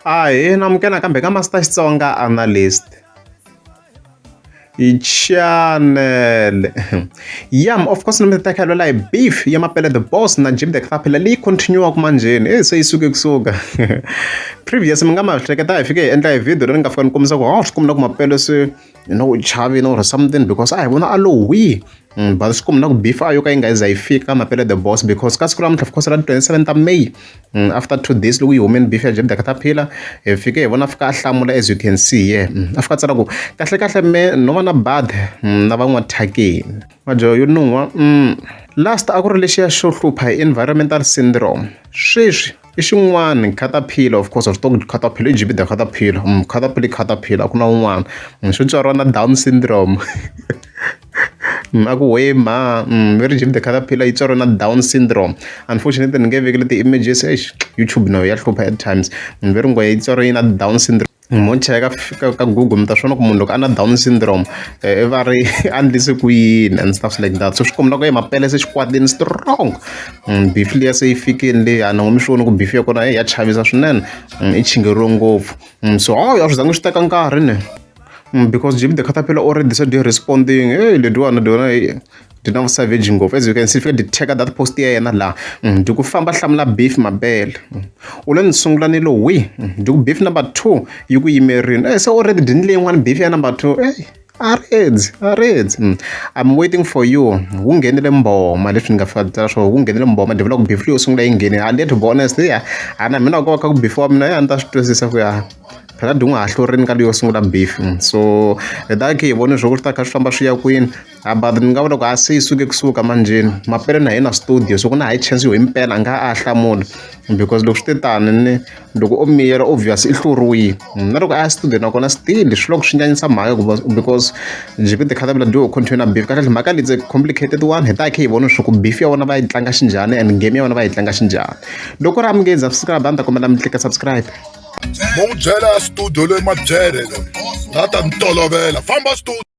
Hi, namukela kambe ka Master Xitsonga Analyst. I-channel. Yam, of course, nimetakhela la beef ya Mapele the Boss na Jeepy Khatapila leyi continue manjeni. Se isuke kusuka. Previous mi nga ma hleketa hi fike hi endla hi video leyi nga fika ni kombisa ku swi kumna ku Mapele se chavi or something because I vona a lowi. But swi kumna ku beef ayo ka yi nga za yi fika Mapele the Boss because ka siku namuntlha of course ra 27th May after 2 days loko yi hume beef ya Jeepy Khatapila hi fike hi vona fika a hlamula as you can see here a fika tsala ku kahle me no va na bad na van'wathakeni majo yo nuwa last a ku ri lexiya xo hlupha hi environmental syndrome sweswi i xin'wana Khatapila of course swi to Khatapila i Jeepy Khatapila ku na un'wana xo tswariwa na Down syndrome aku wema very Jeepy Khatapila yi tswariwa na Down syndrome unfortunately ni nge vekele ti-images YouTube nayo ya hlupha at times very ngwe yi tswariwa na Down syndrome mo cheka ka Google mi ta swona ku munhu loko a na Down syndrome va ri andlise ku yini and stuff like that so swi komba loko Mapele se xikwatini strong beef liya se yi fikini leyi a ni ngo mi swi vona ku beef ya kona ya chavisa swinene i chingeriwe ngopfu so a swi zangi swi teka nkarhi ne because Jeepy Khatapila already said they're responding ledwana dina savage ngopfu as you can see fika di teka that post ya yena la ndi ku famba hlamula beef Mapele u le ni sungula ni lo wi ndi ku beef number 2 yi ku yimerini se already dini leyi yin'wana beef ya number 2 Areds. I'm waiting for you. Wu ngenele mboma leswi nga fata swo wu ngenele mboma develop beef yo sungula yi ngene and to be honest ana mina ko ka ku before mina ya nta swi twisisa ku ya phela dungu ha hlorini ka leyo sungula beef so da ke vone swo ku ta ka swi famba swi ya kwini but ni nga vona ku a se isuke kusuka manjeni Mapele na yena studio so ku na high chance yo impela nga a hlamula because loko swi tani ni loko o miyela obvious i hluriwile na loko a studio na kona still swi loko swi nyanyisa mhaka because Jeepy Khatapila do continue beef kahle mhaka it's a complicated one hi ta ke hi vona swo ku beef ya vona va yi tlanga xinjhani and game ya vona va yi tlanga xinjhani loko ra mi nge subscribe a ni ta kombela mi tlika subscribe mo byela studio leyi ma byele na ta ntolovela famba studio